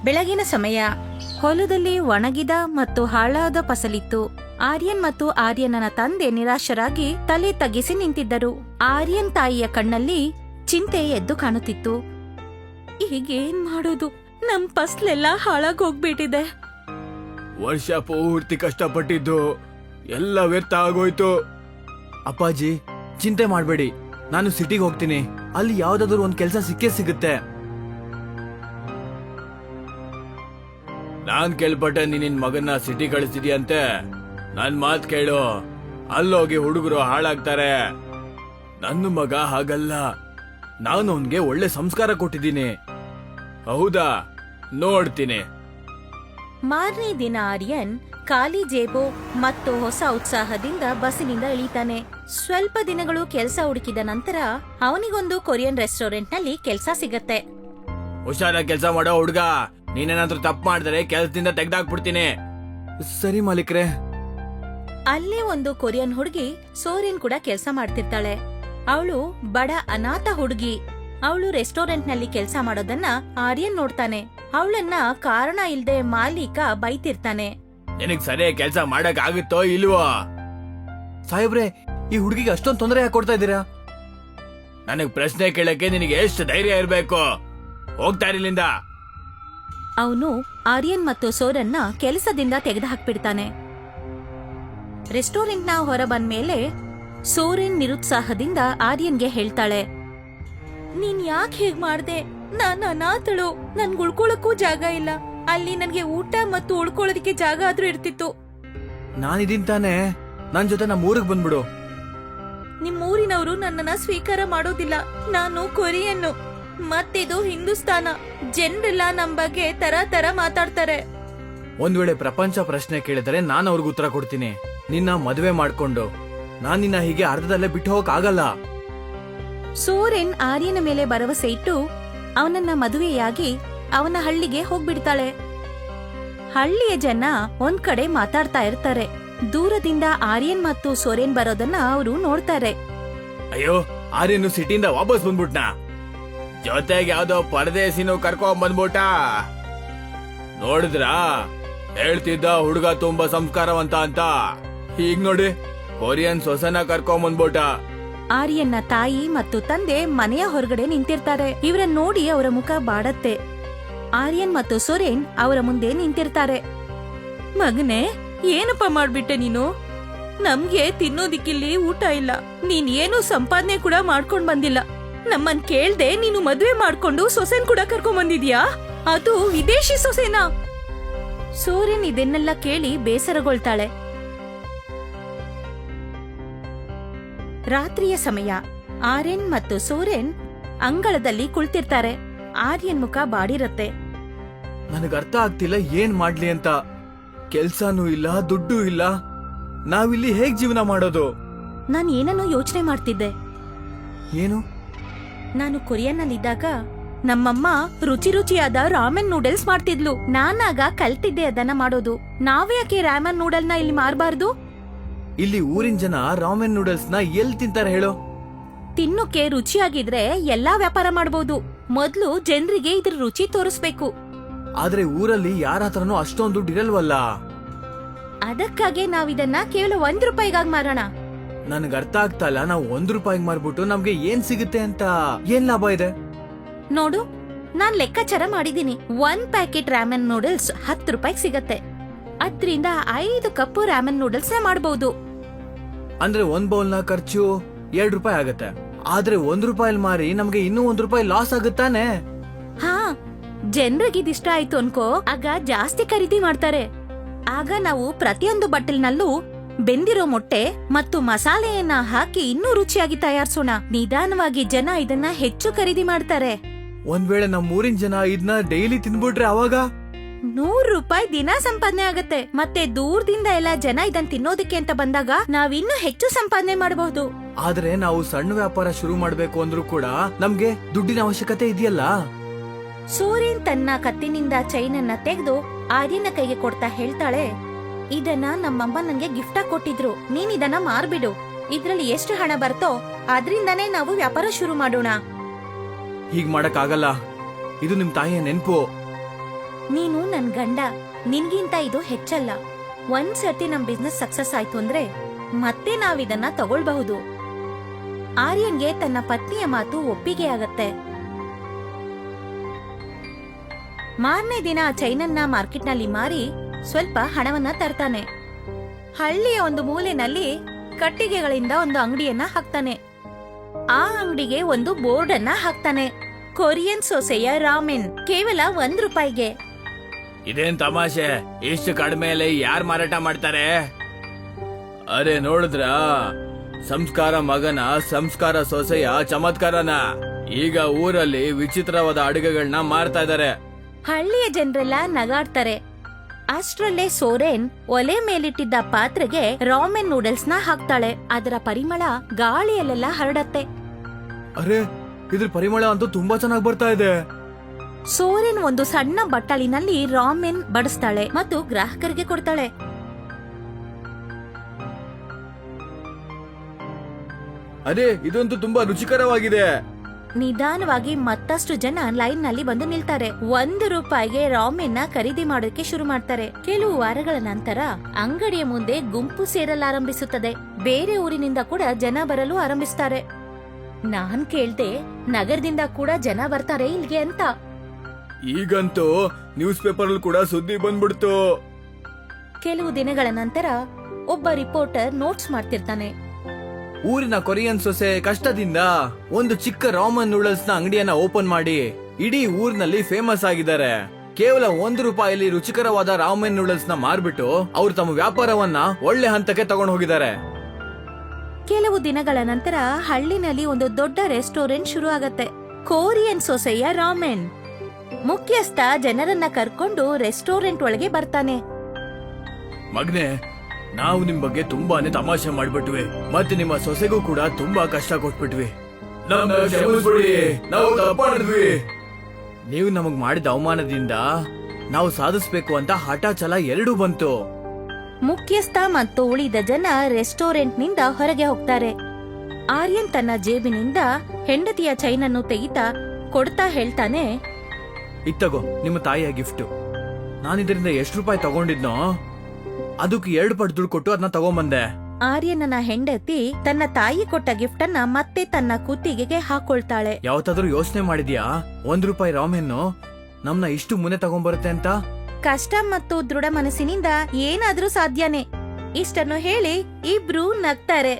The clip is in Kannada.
ಬೆಳಗಿನ ಸಮಯ. ಹೊಲದಲ್ಲಿ ಒಣಗಿದ ಮತ್ತು ಹಾಳಾದ ಫಸಲಿತ್ತು. ಆರ್ಯನ್ ಮತ್ತು ಆರ್ಯನನ ತಂದೆ ನಿರಾಶರಾಗಿ ತಲೆ ತಗ್ಗಿಸಿ ನಿಂತಿದ್ದರು. ಆರ್ಯನ್ ತಾಯಿಯ ಕಣ್ಣಲ್ಲಿ ಚಿಂತೆ ಎದ್ದು ಕಾಣುತ್ತಿತ್ತು. ಈಗೇನ್ ಮಾಡೋದು? ನಮ್ ಫಸಲೆಲ್ಲ ಹಾಳಾಗ್ ಹೋಗ್ಬಿಟ್ಟಿದೆ. ವರ್ಷ ಪೂರ್ತಿ ಕಷ್ಟಪಟ್ಟಿದ್ದು ಎಲ್ಲ ವ್ಯರ್ಥ ಆಗೋಯ್ತು. ಅಪ್ಪಾಜಿ, ಚಿಂತೆ ಮಾಡ್ಬೇಡಿ, ನಾನು ಸಿಟಿಗೆ ಹೋಗ್ತೀನಿ. ಅಲ್ಲಿ ಯಾವ್ದಾದ್ರು ಒಂದ್ ಕೆಲ್ಸ ಸಿಕ್ಕೇ ಸಿಗುತ್ತೆ. ನಾನ್ ಕೇಳ್ಪಟ್ಟೆ ನಿನ್ ಮಗನ್ನ ಸಿಟಿ ಕಳಿಸಿದ್ಯಂತೆ. ನನ್ ಮಾತ್ ಕೇಳು, ಅಲ್ಲೋಗಿ ಹುಡುಗರು ಹಾಳಾಗ್ತಾರೆ. ನನ್ನ ಮಗ ಹಾಗಲ್ಲ, ನಾನು ಅವನ್ಗೆ ಒಳ್ಳೆ ಸಂಸ್ಕಾರ ಕೊಟ್ಟಿದ್ದೀನಿ. ಹೌದಾ? ನೋಡ್ತೀನಿ. ಮಾರನೇ ದಿನ ಆರ್ಯನ್ ಖಾಲಿ ಜೇಬು ಮತ್ತು ಹೊಸ ಉತ್ಸಾಹದಿಂದ ಬಸ್ಸಿನಿಂದ ಇಳಿತಾನೆ. ಸ್ವಲ್ಪ ದಿನಗಳು ಕೆಲಸ ಹುಡುಕಿದ ನಂತರ ಅವನಿಗೊಂದು ಕೊರಿಯನ್ ರೆಸ್ಟೋರೆಂಟ್ ನಲ್ಲಿ ಕೆಲಸ ಸಿಗತ್ತೆ. ಹುಷಾರಾಗಿ ಕೆಲಸ ಮಾಡೋ ಹುಡ್ಗ, ನೀನೇನಾದ್ರೂ ತಪ್ಪು ಮಾಡಿದ್ರೆ ಕೆಲಸದಿಂದ ತೆಗ್ದಾಕ್ಬಿಡ್ತೀನಿ. ಸರಿ ಮಾಲೀಕ್ರೆ. ಅಲ್ಲೇ ಒಂದು ಕೊರಿಯನ್ ಹುಡುಗಿ ಸೋರಿನ್ ಕೂಡ ಕೆಲಸ ಮಾಡ್ತಿರ್ತಾಳೆ. ಅವಳು ಬಡ ಅನಾಥ ಹುಡುಗಿ. ಅವಳು ರೆಸ್ಟೋರೆಂಟ್ ನಲ್ಲಿ ಕೆಲಸ ಮಾಡೋದನ್ನ ಆರ್ಯನ್ ನೋಡ್ತಾನೆ. ಅವಳನ್ನ ಕಾರಣ ಇಲ್ದೆ ಮಾಲೀಕ ಬೈತಿರ್ತಾನೆ. ನಿನಗ್ ಸರಿಯಾಗಿ ಕೆಲಸ ಮಾಡಕ್ ಆಗುತ್ತೋ ಇಲ್ವೋ? ಸಾಹೇಬ್ರೆ, ಈ ಹುಡುಗಿಗೆ ಅಷ್ಟೊಂದು ತೊಂದರೆ ಯಾಕೆ ಕೊಡ್ತಾ ಇದ್ದೀರಾ? ನನಗ್ ಪ್ರಶ್ನೆ ಕೇಳಕ್ಕೆ ನಿನಗೆ ಎಷ್ಟು ಧೈರ್ಯ ಇರ್ಬೇಕು? ಹೋಗ್ತಾ ಇರಲಿಂದ. ಅವನು ಆರ್ಯನ್ ಮತ್ತು ಸೋರನ್ನ ಕೆಲಸದಿಂದ ತೆಗೆದುಹಾಕ್ಬಿಡ್ತಾನೆ. ರೆಸ್ಟೋರೆಂಟ್ನ ಹೊರ ಬಂದ್ಮೇಲೆ ಸೋರೆನ್ ನಿರುತ್ಸಾಹದಿಂದ ಆರ್ಯನ್ಗೆ ಹೇಳ್ತಾಳೆ, ನೀನ್ ಯಾಕೆ ಹೇಗ್ ಮಾಡ್ದೆ? ನಾನ್ ಅನಾಥಳು, ನನ್ಗೆ ಉಳ್ಕೊಳಕ್ಕೂ ಜಾಗ ಇಲ್ಲ. ಅಲ್ಲಿ ನನ್ಗೆ ಊಟ ಮತ್ತು ಉಳ್ಕೊಳ್ಳೋದಕ್ಕೆ ಜಾಗ ಆದ್ರೂ ಇರ್ತಿತ್ತು. ನಾನಿದೀನ್ ತಾನೆ, ನನ್ ಜೊತೆ ನಮ್ಮ ಊರಿಗೆ ಬಂದ್ಬಿಡು. ನಿಮ್ ಊರಿನವರು ನನ್ನನ್ನ ಸ್ವೀಕಾರ ಮಾಡೋದಿಲ್ಲ. ನಾನು ಕೊರಿಯನ್ನು, ಮತ್ತಿದು ಹಿಂದೂಸ್ತಾನ. ಜನರೆಲ್ಲ ನಮ್ ಬಗ್ಗೆ ತರ ಮಾತಾಡ್ತಾರೆ. ಒಂದ್ ವೇಳೆ ಪ್ರಪಂಚ ಪ್ರಶ್ನೆ ಕೇಳಿದರೆ ನಾನು ಅವ್ರಿಗೆ ಉತ್ತರ ಕೊಡ್ತೀನಿ. ನಿನ್ನ ಮದುವೆ ಮಾಡ್ಕೊಂಡು ನಾನ್ ನಿನ್ನ ಹೀಗೆ ಅರ್ಧದಲ್ಲೇ ಬಿಟ್ಟು ಹೋಗಕ್ ಆಗಲ್ಲ. ಸೋರೆನ್ ಆರ್ಯನ ಮೇಲೆ ಭರವಸೆ ಇಟ್ಟು ಅವನನ್ನ ಮದುವೆಯಾಗಿ ಅವನ ಹಳ್ಳಿಗೆ ಹೋಗ್ಬಿಡ್ತಾಳೆ. ಹಳ್ಳಿಯ ಜನ ಒಂದ್ ಕಡೆ ಮಾತಾಡ್ತಾ ಇರ್ತಾರೆ. ದೂರದಿಂದ ಆರ್ಯನ್ ಮತ್ತು ಸೋರೆನ್ ಬರೋದನ್ನ ಅವರು ನೋಡ್ತಾರೆ. ಅಯ್ಯೋ, ಆರ್ಯನು ಸಿಟಿಯಿಂದ ವಾಪಸ್ ಬಂದ್ಬಿಟ್ನಾ? ಜೊತೆಗೆ ಯಾವ್ದೋ ಪರದೇಸಿನೂ ಕರ್ಕೊಂಡ್ ಬಂದ್ಬಿಟ್ಟ. ನೋಡಿದ್ರಾ, ಹೇಳ್ತಿದ್ದ ಹುಡುಗ ತುಂಬಾ ಸಂಸ್ಕಾರವಂತ ಅಂತ. ಈಗ ನೋಡಿ, ಕೊರಿಯನ್ ಸೊಸನ ಕರ್ಕೊಂಡ್ ಬಂದ್ಬಿಟ್ಟ. ಆರ್ಯನ್ನ ತಾಯಿ ಮತ್ತು ತಂದೆ ಮನೆಯ ಹೊರಗಡೆ ನಿಂತಿರ್ತಾರೆ. ಇವರನ್ನ ನೋಡಿ ಅವರ ಮುಖ ಬಾಡತ್ತೆ. ಆರ್ಯನ್ ಮತ್ತು ಸೋರೆನ್ ಅವರ ಮುಂದೆ ನಿಂತಿರ್ತಾರೆ. ಮಗನೇ, ಏನಪ್ಪ ಮಾಡ್ಬಿಟ್ಟೆ ನೀನು? ನಮ್ಗೆ ತಿನ್ನೋದಿಕ್ಕಿಲ್ಲಿ ಊಟ ಇಲ್ಲ. ನೀನ್ ಏನು ಸಂಪಾದನೆ ಕೂಡ ಮಾಡ್ಕೊಂಡ್ ಬಂದಿಲ್ಲ. ನಮ್ಮನ್ ಕೇಳ್ದೆ ನೀನು ಮದ್ವೆ ಮಾಡ್ಕೊಂಡು ಸೊಸೆನ್ ಕೂಡ ಕರ್ಕೊಂಡ್ ಬಂದಿದ್ಯಾ? ಅದು ವಿದೇಶಿ ಸೊಸೆನಾ? ಸೋರೆನ್ ಇದನ್ನೆಲ್ಲ ಕೇಳಿ ಬೇಸರಗೊಳ್ತಾಳೆ. ರಾತ್ರಿಯ ಸಮಯ. ಆರ್ಯನ್ ಮತ್ತು ಸೋರೆನ್ ಅಂಗಳದಲ್ಲಿ ಕುಳಿತಿರ್ತಾರೆ. ಆರ್ಯನ್ ಮುಖ ಬಾಡಿರತ್ತೆ. ನನಗ್ ಅರ್ಥ ಆಗ್ತಿಲ್ಲ ಏನ್ ಮಾಡ್ಲಿ ಅಂತ. ಕೆಲ್ಸಾನೂ ಇಲ್ಲ, ದುಡ್ಡು ಇಲ್ಲ. ನಾವಿಲ್ಲಿ ಹೇಗ್ ಜೀವನ ಮಾಡೋದು? ನಾನ್ ಏನನ್ನೋ ಯೋಚನೆ ಮಾಡ್ತಿದ್ದೆ. ಏನು? ನಾನು ಕೊರಿಯನ್ನಲ್ಲಿದ್ದಾಗ ನಮ್ಮಮ್ಮ ರುಚಿಯಾದ ರಾಮೆನ್ ನೂಡಲ್ಸ್ ಮಾಡ್ತಿದ್ಲು. ನಾನಾಗ ಕಲ್ತಿದ್ದೆ ಅದನ್ನ ಮಾಡೋದು. ನಾವ್ಯಾಕೆ ರಾಮೆನ್ ನೂಡಲ್ನ ಇಲ್ಲಿ ಮಾರಬಾರ್ದು? ಇಲ್ಲಿ ಊರಿನ ಜನ ರಾಮೆನ್ ನೂಡಲ್ಸ್ ನ ಎಲ್ಲಿ ತಿಂತಾರೆ ಹೇಳು? ತಿನ್ನೋಕೆ ರುಚಿಯಾಗಿದ್ರೆ ಎಲ್ಲಾ ವ್ಯಾಪಾರ ಮಾಡಬಹುದು. ಮೊದ್ಲು ಜನರಿಗೆ ಇದ್ರ ರುಚಿ ತೋರಿಸ್ಬೇಕು. ಆದ್ರೆ ಊರಲ್ಲಿ ಯಾರ ಹತ್ರನೂ ಅಷ್ಟೊಂದು ದುಡ್ಡು ಇರಲ್ವಲ್ಲ. ಅದಕ್ಕಾಗಿ ನಾವಿದನ್ನ ಕೇವಲ ₹1ಗಾಗಿ ಮಾರೋಣ. ನನ್ಗೆ ಅರ್ಥ ಆಗ್ತಾ ಇಲ್ಲ, ನಾವು ₹1 ಮಾರ್ಬಿಟ್ಟು ನಮ್ಗೆ ಏನ್ ಸಿಗುತ್ತೆ ಅಂತ. ಏನ್ ಲಾಭ ಇದೆ? ನೋಡು, ನಾನ್ ಲೆಕ್ಕಾಚಾರ ಮಾಡಿದೀನಿ. 1 ಪ್ಯಾಕೆಟ್ ರಾಮೆನ್ ನೂಡಲ್ಸ್ ₹10 ಸಿಗತ್ತೆ. ಅದ್ರಿಂದ 5 ಕಪ್ ರಾಮೆನ್ ನೂಡಲ್ಸ್ ಮಾಡಬಹುದು. ಅಂದ್ರೆ ಒಂದ್ ಬೌಲ್ ನ ಖರ್ಚು ₹2 ಆಗತ್ತೆ. ಆದ್ರೆ ₹1 ಮಾರಿ ನಮ್ಗೆ ಇನ್ನೂ ₹1 ಲಾಸ್ ಆಗುತ್ತಾನೆ. ಹಾ, ಜನರಿಗೆ ಇದಿಷ್ಟ ಆಯ್ತು ಅನ್ಕೋ, ಆಗ ಜಾಸ್ತಿ ಖರೀದಿ ಮಾಡ್ತಾರೆ. ಆಗ ನಾವು ಪ್ರತಿಯೊಂದು ಬಟ್ಟಲಿನಲ್ಲೂ ಬೆಂದಿರೋ ಮೊಟ್ಟೆ ಮತ್ತು ಮಸಾಲೆಯನ್ನ ಹಾಕಿ ಇನ್ನೂ ರುಚಿಯಾಗಿ ತಯಾರಿಸೋಣ. ನಿಧಾನವಾಗಿ ಜನ ಇದನ್ನ ಹೆಚ್ಚು ಖರೀದಿ ಮಾಡ್ತಾರೆ. ಒಂದ್ ವೇಳೆ ನಮ್ಮ ಊರಿನ ಜನ ಇದನ್ನ ಡೈಲಿ ತಿನ್ಬಿಟ್ರೆ ಅವಾಗ ₹100 ದಿನ ಸಂಪಾದನೆ ಆಗತ್ತೆ. ಮತ್ತೆ ದೂರದಿಂದ ಎಲ್ಲ ಜನ ಇದನ್ನ ತಿನ್ನೋದಕ್ಕೆ ಅಂತ ಬಂದಾಗ ನಾವಿನ್ನೂ ಹೆಚ್ಚು ಸಂಪಾದನೆ ಮಾಡಬಹುದು. ಆದ್ರೆ ನಾವು ಸಣ್ಣ ವ್ಯಾಪಾರ ಶುರು ಮಾಡ್ಬೇಕು ಅಂದ್ರೂ ಕೂಡ ನಮ್ಗೆ ದುಡ್ಡಿನ ಅವಶ್ಯಕತೆ ಇದೆಯಲ್ಲ. ಸೂರ್ಯನ್ ತನ್ನ ಕತ್ತಿನಿಂದ ಚೈನ್ ಅನ್ನ ತೆಗೆದು ಆರ್ಯನ ಕೈಗೆ ಕೊಡ್ತಾ ಹೇಳ್ತಾಳೆ, ಇದನ್ನ ನಮ್ಮಮ್ಮ ನಂಗೆ ಗಿಫ್ಟ್ ಕೊಟ್ಟಿದ್ರು. ನೀನ್ ಇದನ್ನ ಮಾರ್ಬಿಡು. ಇದ್ರಲ್ಲಿ ಎಷ್ಟು ಹಣ ಬರ್ತೋ ಅದ್ರಿಂದಾನೇ ನಾವು ವ್ಯಾಪಾರ ಶುರು ಮಾಡೋಣ. ಹೀಗ್ ಮಾಡಕ್ ಆಗಲ್ಲ. ಇದು ನಿಮ್ ತಾಯಿಯ ನೆನ್ಪು. ನೀನು ನನ್ ಗಂಡ, ನಿನ್ಗಿಂತ ಇದು ಹೆಚ್ಚಲ್ಲ. ಒಂದ್ಸರ್ತಿ ನಮ್ ಬಿಸ್ನೆಸ್ ಸಕ್ಸಸ್ ಆಯ್ತು ಅಂದ್ರೆ ಮತ್ತೆ ನಾವಿದನ್ನ ತಗೊಳ್ಬಹುದು. ಆರ್ಯನ್ಗೆ ತನ್ನ ಪತ್ನಿಯ ಮಾತು ಒಪ್ಪಿಗೆ ಆಗತ್ತೆ. ಮಾರನೇ ದಿನ ಆ ಚೈನನ್ನ ಮಾರ್ಕೆಟ್ನಲ್ಲಿ ಮಾರಿ ಸ್ವಲ್ಪ ಹಣವನ್ನ ತರ್ತಾನೆ. ಹಳ್ಳಿಯ ಒಂದು ಮೂಲೆನಲ್ಲಿ ಕಟ್ಟಿಗೆಗಳಿಂದ ಒಂದು ಅಂಗಡಿಯನ್ನ ಹಾಕ್ತಾನೆ. ಆ ಅಂಗಡಿಗೆ ಒಂದು ಬೋರ್ಡ್ ಅನ್ನ ಹಾಕ್ತಾನೆ. ಕೊರಿಯನ್ ಸೊಸೆಯ ರಾಮೆನ್ ಕೇವಲ ₹1. ಇದೇನ್ ತಮಾಷೆ, ಇಷ್ಟು ಕಡಿಮೆಯಲ್ಲಿ ಯಾರ್ ಮಾರಾಟ ಮಾಡ್ತಾರೆ? ಅರೆ ನೋಡಿದ್ರ, ಸಂಸ್ಕಾರ ಮಗನ ಸಂಸ್ಕಾರ ಸೊಸೆಯ ಚಮತ್ಕಾರನ. ಈಗ ಊರಲ್ಲಿ ವಿಚಿತ್ರವಾದ ಅಡುಗೆಗಳನ್ನ ಮಾರ್ತಾ ಇದಾರೆ. ಹಳ್ಳಿಯ ಜನರೆಲ್ಲ ನಗಾಡ್ತಾರೆ. ಅಷ್ಟ್ರಲ್ಲೇ ಸೋರೆನ್ ಒಲೆ ಮೇಲಿಟ್ಟಿದ್ದ ಪಾತ್ರೆಗೆ ರಾಮೆನ್ ನೂಡಲ್ಸ್ ನ ಹಾಕ್ತಾಳೆ. ಅದರ ಪರಿಮಳ ಗಾಳಿಯಲ್ಲೆಲ್ಲ ಹರಡತ್ತೆ. ಅರೆ, ಇದ್ರ ಪರಿಮಳ ಅಂತೂ ತುಂಬಾ ಚೆನ್ನಾಗಿ ಬರ್ತಾ ಇದೆ. ಸೋರೆನ್ ಒಂದು ಸಣ್ಣ ಬಟ್ಟಲಿನಲ್ಲಿ ರಾಮೆನ್ ಬಡಿಸ್ತಾಳೆ ಮತ್ತು ಗ್ರಾಹಕರಿಗೆ ಕೊಡ್ತಾಳೆ. ಅದೇ, ಇದಂತೂ ತುಂಬಾ ರುಚಿಕರವಾಗಿದೆ. ನಿಧಾನವಾಗಿ ಮತ್ತಷ್ಟು ಜನ ಲೈನ್ ನಲ್ಲಿ ಬಂದು ನಿಲ್ತಾರೆ. ₹1 ರಾಮೆನ್ ನ ಖರೀದಿ ಮಾಡೋಕೆ ಶುರು ಮಾಡ್ತಾರೆ. ಕೆಲವು ವಾರಗಳ ನಂತರ ಅಂಗಡಿಯ ಮುಂದೆ ಗುಂಪು ಸೇರಲಾರಂಭಿಸುತ್ತದೆ. ಬೇರೆ ಊರಿನಿಂದ ಕೂಡ ಜನ ಬರಲು ಆರಂಭಿಸ್ತಾರೆ. ನಾನ್ ಕೇಳ್ದೆ, ನಗರದಿಂದ ಕೂಡ ಜನ ಬರ್ತಾರೆ ಇಲ್ಲಿಗೆ ಅಂತ. ಈಗಂತೂ ನ್ಯೂಸ್ ಪೇಪರ್ ಕೂಡ ಸುದ್ದಿ ಬಂದ್ಬಿಡ್ತು. ಕೆಲವು ದಿನಗಳ ನಂತರ ಒಬ್ಬ ರಿಪೋರ್ಟರ್ ನೋಟ್ಸ್ ಮಾಡ್ತಿರ್ತಾನೆ. ಊರಿನ ಕೊರಿಯನ್ ಸೊಸೆ ಕಷ್ಟದಿಂದ ಒಂದು ಚಿಕ್ಕ ರಾಮನ್ ನೂಡಲ್ಸ್ ನ ಅಂಗಡಿಯನ್ನ ಓಪನ್ ಮಾಡಿ ಇಡೀ ಊರಿನಲ್ಲಿ ಫೇಮಸ್ ಆಗಿದ್ದಾರೆ. ಕೇವಲ ₹1 ರುಚಿಕರವಾದ ರಾಮನ್ ನೂಡಲ್ಸ್ ನ ಮಾರ್ಬಿಟ್ಟು ಅವ್ರು ತಮ್ಮ ವ್ಯಾಪಾರವನ್ನ ಒಳ್ಳೆ ಹಂತಕ್ಕೆ ತಗೊಂಡು ಹೋಗಿದ್ದಾರೆ. ಕೆಲವು ದಿನಗಳ ನಂತರ ಹಳ್ಳಿನಲ್ಲಿ ಒಂದು ದೊಡ್ಡ ರೆಸ್ಟೋರೆಂಟ್ ಶುರು ಆಗತ್ತೆ. ಕೊರಿಯನ್ ಸೊಸೆಯ ರಾಮೆನ್ ಮುಖ್ಯಸ್ಥ ಜನರನ್ನ ಕರ್ಕೊಂಡು ರೆಸ್ಟೋರೆಂಟ್ ಒಳಗೆ ಬರ್ತಾನೆ. ಮಗ್ನೆ, ನಾವು ನಿಮ್ ಬಗ್ಗೆ ತುಂಬಾನೇ ತಮಾಷೆ ಮಾಡ್ಬಿಟ್ವಿ, ಮತ್ತೆ ನಿಮ್ಮ ಸೊಸೆಗೂ ಕೂಡ ತುಂಬಾ ಕಷ್ಟ ಕೊಟ್ಬಿಟ್ವಿ. ನಾವು ತಪ್ಪು ಮಾಡಿದ್ವಿ. ನೀವು ನಮಗ್ ಮಾಡಿದ ಅವಮಾನದಿಂದ ನಾವು ಸಾಧಿಸ್ಬೇಕು ಅಂತ ಹಠ ಛಲ ಎರಡೂ ಬಂತು. ಮುಖ್ಯಸ್ಥ ಮತ್ತು ಉಳಿದ ಜನ ರೆಸ್ಟೋರೆಂಟ್ ನಿಂದ ಹೊರಗೆ ಹೋಗ್ತಾರೆ. ಆರ್ಯನ್ ತನ್ನ ಜೇಬಿನಿಂದ ಹೆಂಡತಿಯ ಚೈನನ್ನು ತೆಗಿತಾ ಕೊಡ್ತಾ ಹೇಳ್ತಾನೆ, ಇತ್ತಗೋ ನಿಮ್ಮ ತಾಯಿಯ ಗಿಫ್ಟ್. ನಾನಿದ್ರಿಂದ ಎಷ್ಟು ರೂಪಾಯಿ ತಗೊಂಡಿದ್ನೋ ಅದಕ್ಕೆ 2 ಪಟ್ಟು ದುಡ್ಡು ಕೊಟ್ಟು ಅದನ್ನ ತಗೊಂಬಂದೆ. ಆರ್ಯನನ ಹೆಂಡತಿ ತನ್ನ ತಾಯಿ ಕೊಟ್ಟ ಗಿಫ್ಟ್ ಅನ್ನ ಮತ್ತೆ ತನ್ನ ಕುತ್ತಿಗೆಗೆ ಹಾಕೊಳ್ತಾಳೆ. ಯಾವತ್ತಾದ್ರೂ ಯೋಚನೆ ಮಾಡಿದ್ಯಾ ₹1 ರಾಮೆನ್ನು ನಮ್ನ ಇಷ್ಟು ಮುಂದೆ ತಗೊಂಬರುತ್ತೆ ಅಂತ? ಕಷ್ಟ ಮತ್ತು ದೃಢ ಮನಸ್ಸಿನಿಂದ ಏನಾದ್ರೂ ಸಾಧ್ಯನೇ. ಇಷ್ಟನ್ನು ಹೇಳಿ ಇಬ್ರು ನಗ್ತಾರೆ.